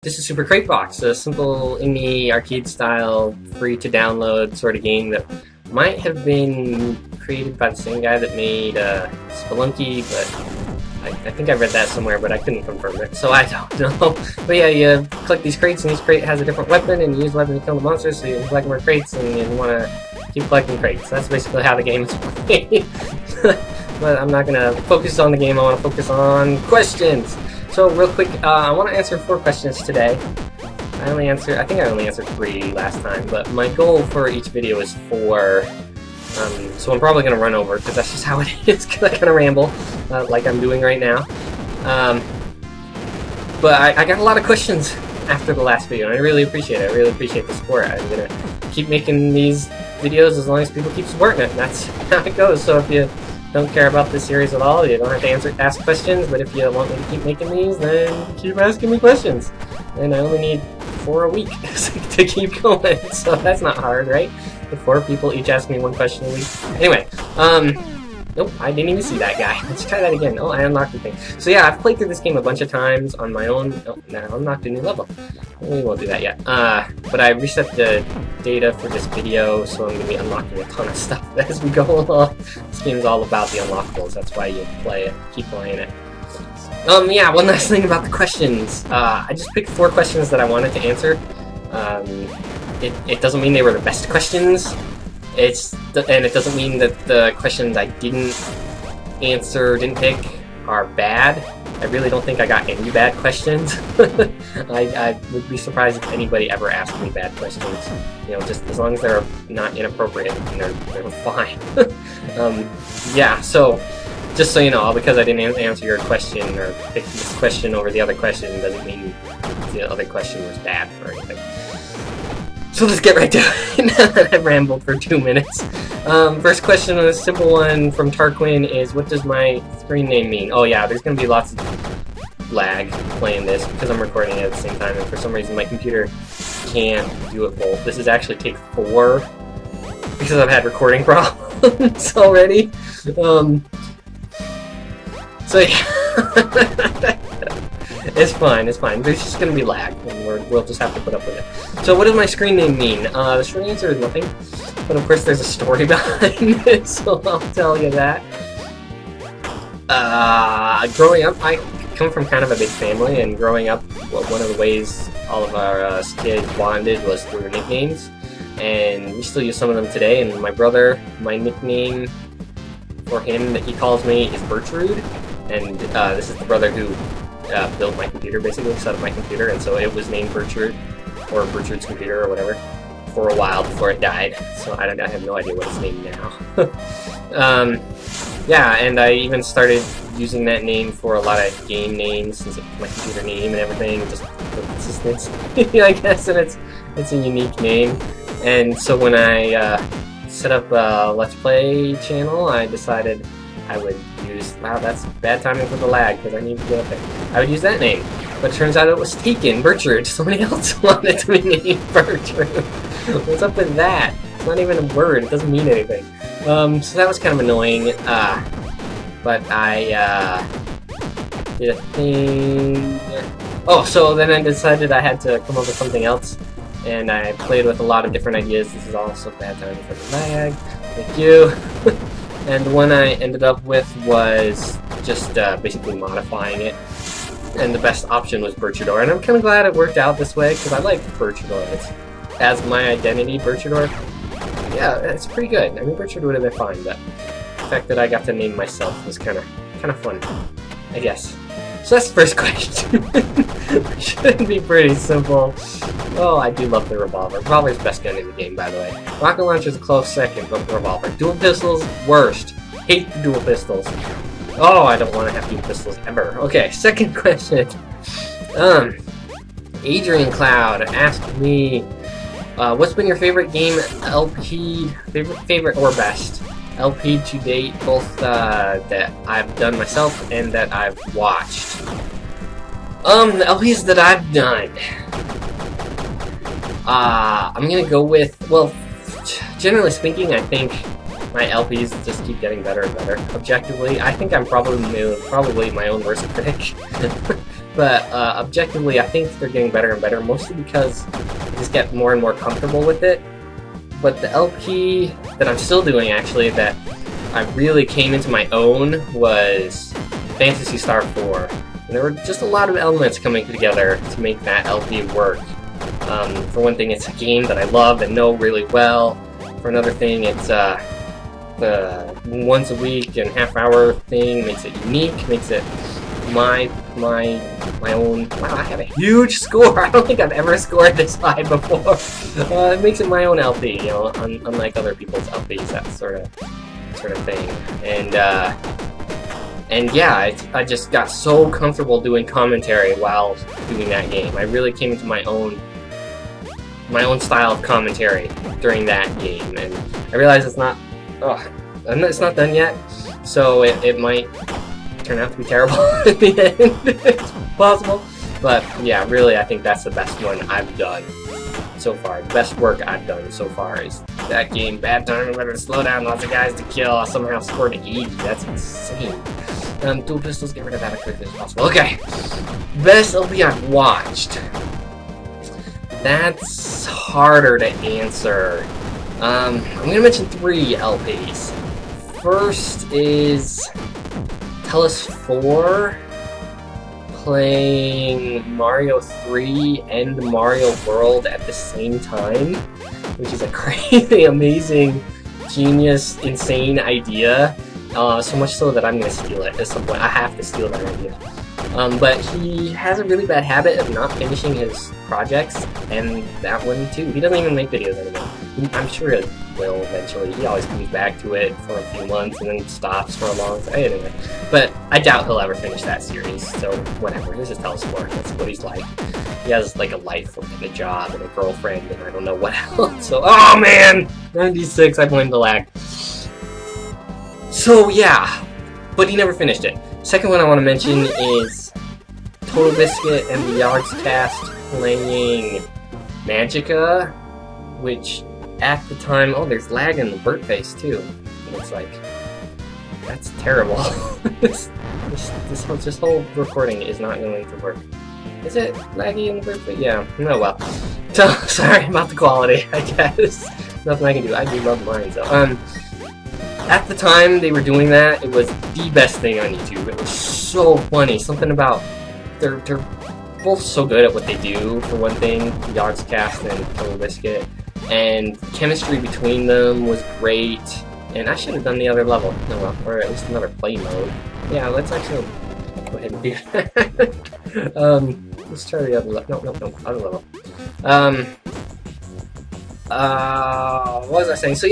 This is Super Crate Box, a simple indie arcade-style, free-to-download sort of game that might have been created by the same guy that made Spelunky, but I think I read that somewhere, but I couldn't confirm it, so I don't know. But yeah, you collect these crates, and each crate has a different weapon, and you use the weapon to kill the monsters, so you collect more crates, and you want to keep collecting crates. That's basically how the game is played. But I'm not going to focus on the game, I want to focus on questions! So real quick, I want to answer 4 questions today. I think I only answered 3 last time, but my goal for each video is 4. So I'm probably going to run over, because that's just how it is, because I kind of ramble, like I'm doing right now. But I got a lot of questions after the last video, and I really appreciate it. I really appreciate the support. I'm going to keep making these videos as long as people keep supporting it, and that's how it goes. So if you don't care about this series at all, you don't have to ask questions, but if you want me to keep making these, then keep asking me questions. And I only need 4 a week to keep going, so that's not hard, right? If 4 people each ask me 1 question a week. Anyway, nope, I didn't even see that guy. Let's try that again. Oh, I unlocked the thing. So yeah, I've played through this game a bunch of times on my own. Oh, now I unlocked a new level. We won't do that yet. But I reset the data for this video, so I'm going to be unlocking a ton of stuff as we go along. This game's all about the unlockables. That's why you play it. Keep playing it. Yeah, one last thing about the questions. I just picked 4 questions that I wanted to answer. It doesn't mean they were the best questions. And it doesn't mean that the questions I didn't pick are bad. I really don't think I got any bad questions. I would be surprised if anybody ever asked me bad questions. You know, just as long as they're not inappropriate, they're fine. Yeah, so just so you know, because I didn't answer your question or pick this question over the other question doesn't mean the other question was bad or anything. So let's get right to it, now that I've rambled for 2 minutes. First question, a simple one from Tarquin is, what does my screen name mean? Oh yeah, there's going to be lots of lag playing this because I'm recording it at the same time, and for some reason my computer can't do it both. This is actually take 4 because I've had recording problems already. So yeah. It's fine, it's fine. There's just gonna be lag, and we'll just have to put up with it. So what does my screen name mean? The short answer is nothing, but of course there's a story behind it, so I'll tell you that. Growing up, I come from kind of a big family, and growing up, one of the ways all of our kids bonded was through nicknames, and we still use some of them today, and my brother, my nickname for him that he calls me is Bertrudor, and this is the brother who built my computer, basically, set up my computer, and so it was named Bertrudor, or Bertrudor's computer, or whatever, for a while before it died, so I have no idea what it's named now. Yeah, and I even started using that name for a lot of game names, since it's my computer name and everything, just for consistency, I guess, and it's a unique name. And so when I set up a Let's Play channel, I decided I would use, wow, that's bad timing for the lag, because I need to get up there. I would use that name, but it turns out it was taken, Bertrudor. Somebody else wanted to be named Bertrudor. What's up with that? It's not even a word, it doesn't mean anything. So that was kind of annoying, but I did a thing. Oh, so then I decided I had to come up with something else, and I played with a lot of different ideas. This is also bad timing for the lag. Thank you. And the one I ended up with was just basically modifying it, and the best option was Bertrudor, and I'm kind of glad it worked out this way, because I like Bertrudor. It's, as my identity, Bertrudor, yeah, it's pretty good. I mean, Bertrudor would have been fine, but the fact that I got to name myself was kind of fun, I guess. So that's the first question. It should be pretty simple. Oh, I do love the revolver. Revolver's the best gun in the game, by the way. Rocket launcher's a close second, but the revolver. Dual pistols, worst. Hate the dual pistols. Oh, I don't want to have dual pistols ever. Okay, second question. Adrian Cloud asked me, what's been your favorite game LP, favorite or best LP to date, both that I've done myself and that I've watched? The LPs that I've done, I'm gonna go with, well, generally speaking, I think my LPs just keep getting better and better. Objectively, I think I'm probably my own worst critic. but objectively, I think they're getting better and better, mostly because I just get more and more comfortable with it. But the LP that I'm still doing, actually, that I really came into my own was Phantasy Star 4. And there were just a lot of elements coming together to make that LP work. For one thing, it's a game that I love and know really well. For another thing, it's the once a week and half-hour thing makes it unique, makes it my own. Wow, I have a huge score. I don't think I've ever scored this high before. It makes it my own LP, you know, unlike other people's LPs, that sort of thing. And yeah, I just got so comfortable doing commentary while doing that game. I really came into my own style of commentary during that game, and I realized it's not done yet, so it might turn out to be terrible at the end. It's possible, but yeah, really, I think that's the best one I've done so far. The best work I've done so far is that game. Bad time, better slow down, lots of guys to kill. I somehow scored 80. That's insane. Dual pistols, get rid of that as quickly as possible. Okay, best LP I've watched. That's harder to answer. I'm gonna mention 3 LPs. First is Tellus 4 playing Mario 3 and Mario World at the same time, which is a crazy, amazing, genius, insane idea. So much so that I'm gonna steal it at some point. I have to steal that idea. But he has a really bad habit of not finishing his projects, and that one too. He doesn't even make videos anymore. I'm sure he will eventually. He always comes back to it for a few months and then stops for a long time. Anyway, but I doubt he'll ever finish that series, so whatever. This is Tellus 4. That's what he's like. He has like a life and a job and a girlfriend and I don't know what else. So, oh man! 96, I blame the lag. So yeah, but he never finished it. Second one I want to mention is TotalBiscuit and the Yogscat playing Magicka, which at the time, oh, there's lag in the Burt face too. And it's like, that's terrible. this whole recording is not going to work. Is it laggy in the Burt face? Yeah. Oh well. So sorry about the quality. I guess nothing I can do. I do love mine. So at the time they were doing that, it was the best thing on YouTube. It was so funny. Something about they're both so good at what they do. For one thing, Yogscat and TotalBiscuit, and chemistry between them was great. And I should have done the other level. No, well, or at least another play mode. Yeah, let's actually go ahead and do that. Let's try the other level. No, other level. What was I saying? So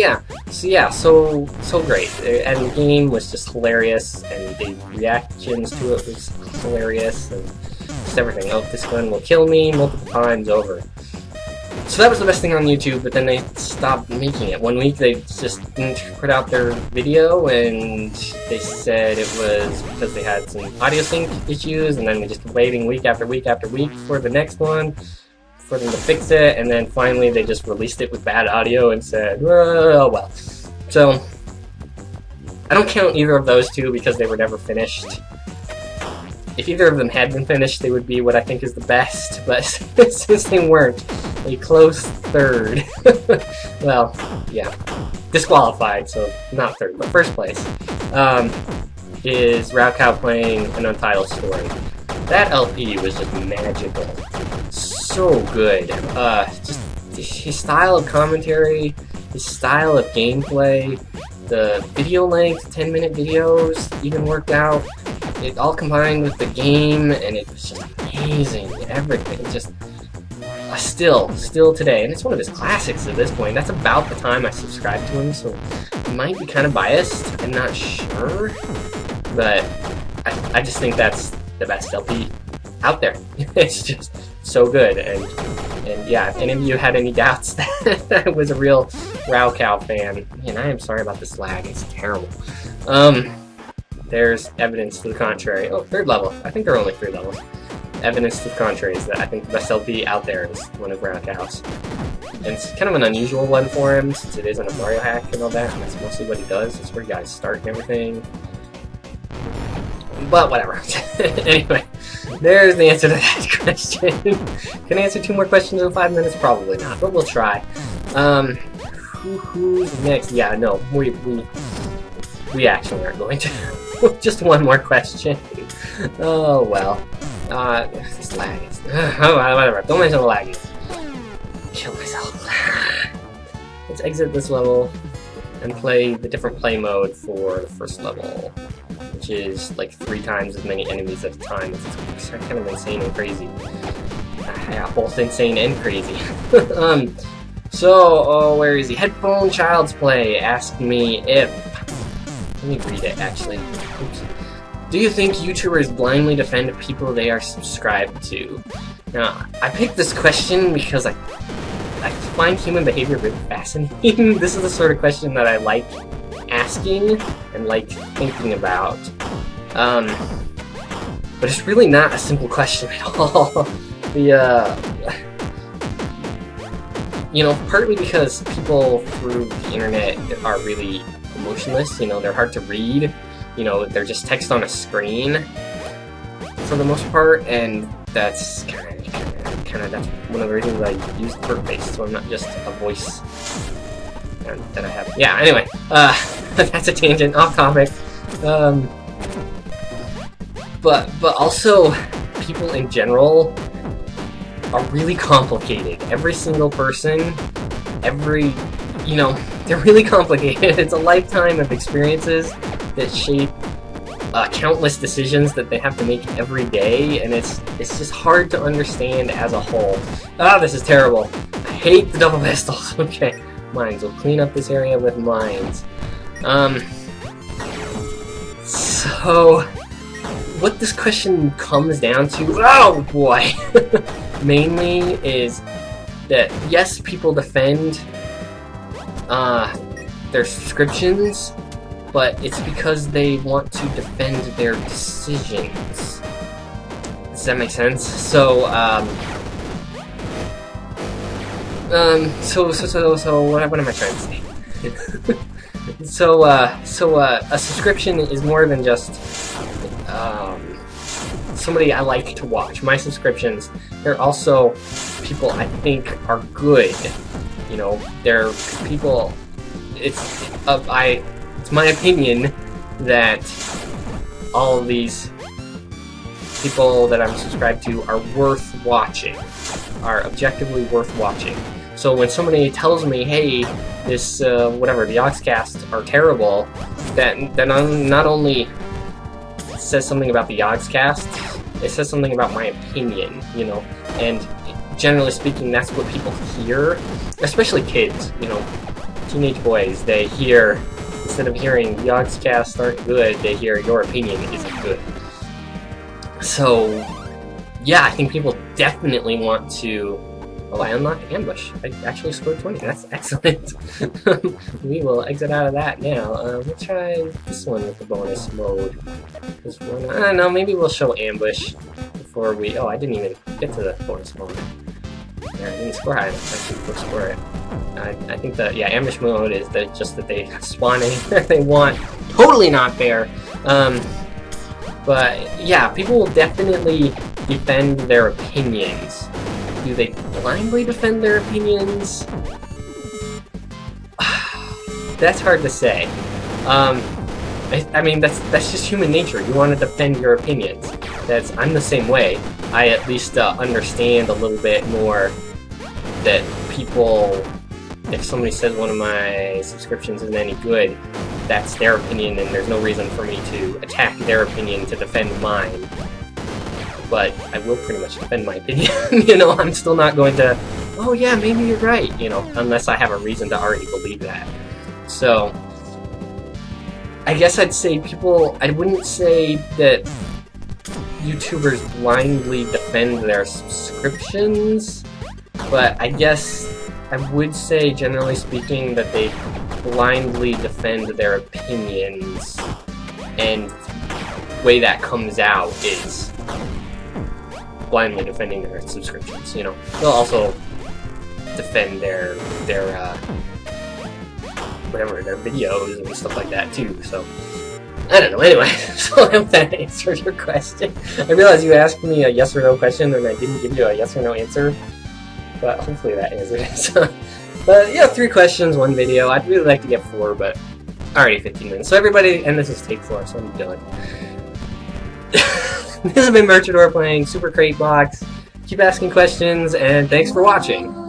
great. And the game was just hilarious, and the reactions to it was hilarious, and just everything. Oh, this gun will kill me multiple times over. So that was the best thing on YouTube, but then they stopped making it. 1 week they just didn't put out their video, and they said it was because they had some audio sync issues, and then we just kept waiting week after week after week for the next one, for them to fix it, and then finally they just released it with bad audio and said, oh well. So, I don't count either of those two because they were never finished. If either of them had been finished, they would be what I think is the best, but since they weren't, a close third. Well, yeah. Disqualified, so not third, but first place, is Raocow playing An Untitled Story. That LP was just magical. So good. Just his style of commentary, his style of gameplay, the video length, 10-minute videos even worked out. It all combined with the game, and it was just amazing. Everything, just still today, and it's one of his classics at this point. That's about the time I subscribed to him, so I might be kind of biased. I'm not sure, but I just think that's the best LP out there. It's just so good, and yeah, if any of you had any doubts that I was a real Raocow fan, man, I am sorry about this lag. It's terrible. There's evidence to the contrary. Oh, third level. I think there are only 3 levels. Evidence to the contrary is that I think the best LP out there is one of Raocow's. And it's kind of an unusual one for him, since it isn't a Mario hack and all that, and that's mostly what he does. It's where you guys start and everything. But whatever. Anyway, There's the answer to that question. Can I answer 2 more questions in 5 minutes? Probably not, but we'll try. Who's next? Yeah, no, we actually aren't going to. Just 1 more question. Oh well. This lag is. Oh, whatever. Don't mention the lag. Kill myself. Let's exit this level and play the different play mode for the first level, which is like 3 times as many enemies at a time. It's kind of insane and crazy. Yeah, both insane and crazy. So, where is he? Headphone Child's Play asked me if... Let me read it, actually. Oops. Do you think YouTubers blindly defend people they are subscribed to? Now, I picked this question because I find human behavior really fascinating. This is the sort of question that I like asking and like thinking about. But it's really not a simple question at all. You know, partly because people through the internet are really emotionless, you know, they're hard to read, you know, they're just text on a screen for the most part, and that's kind of that's one of the reasons I use bird-based, so I'm not just a voice that I have. Yeah, anyway, that's a tangent, off topic. But also, people in general are really complicated. Every single person, you know, they're really complicated. It's a lifetime of experiences that shape countless decisions that they have to make every day, and it's just hard to understand as a whole. Ah, this is terrible. I hate the double pistols. Okay, mines. We'll clean up this area with mines. So, what this question comes down to, oh boy, mainly is that yes, people defend their subscriptions, but it's because they want to defend their decisions. Does that make sense? So, so what am I trying to say? So a subscription is more than just somebody I like to watch. My subscriptions, they're also people I think are good. You know, they're people. It's my opinion that all of these people that I'm subscribed to are worth watching, are objectively worth watching. So when somebody tells me, hey, this, whatever, the Yogscast are terrible, that not only says something about the Yogscast, it says something about my opinion, you know, and generally speaking, that's what people hear, especially kids, you know, teenage boys, they hear, instead of hearing Yogscasts aren't good, they hear your opinion isn't good. So, yeah, I think people definitely want to... Oh, I unlocked Ambush. I actually scored 20. That's excellent. We will exit out of that now. We'll try this one with the bonus mode. This one, I don't know, maybe we'll show Ambush before we... Oh, I didn't even get to the bonus mode. Yeah, I didn't score high enough. I should score it. I think that, yeah, Ambush mode is just that they spawn anywhere they want. Totally not fair. But, yeah, people will definitely defend their opinions. Do they blindly defend their opinions? That's hard to say. I mean, that's just human nature. You want to defend your opinions. I'm the same way. I at least understand a little bit more that people, if somebody says one of my subscriptions isn't any good, that's their opinion, and there's no reason for me to attack their opinion to defend mine. But I will pretty much defend my opinion. You know, I'm still not going to, oh yeah, maybe you're right, you know, unless I have a reason to already believe that. So, I guess I'd say I wouldn't say that YouTubers blindly defend their subscriptions, but I guess I would say, generally speaking, that they blindly defend their opinions, and the way that comes out is blindly defending their subscriptions, you know. They'll also defend their whatever, their videos and stuff like that too, so I don't know. Anyway, so I hope that answered your question. I realized you asked me a yes or no question and I didn't give you a yes or no answer, but hopefully that answered it. So, but yeah, 3 questions, 1 video. I'd really like to get 4, but already 15 minutes. So everybody, and this is take 4, so I'm done. This has been Bertrudor playing Super Crate Box. Keep asking questions, and thanks for watching.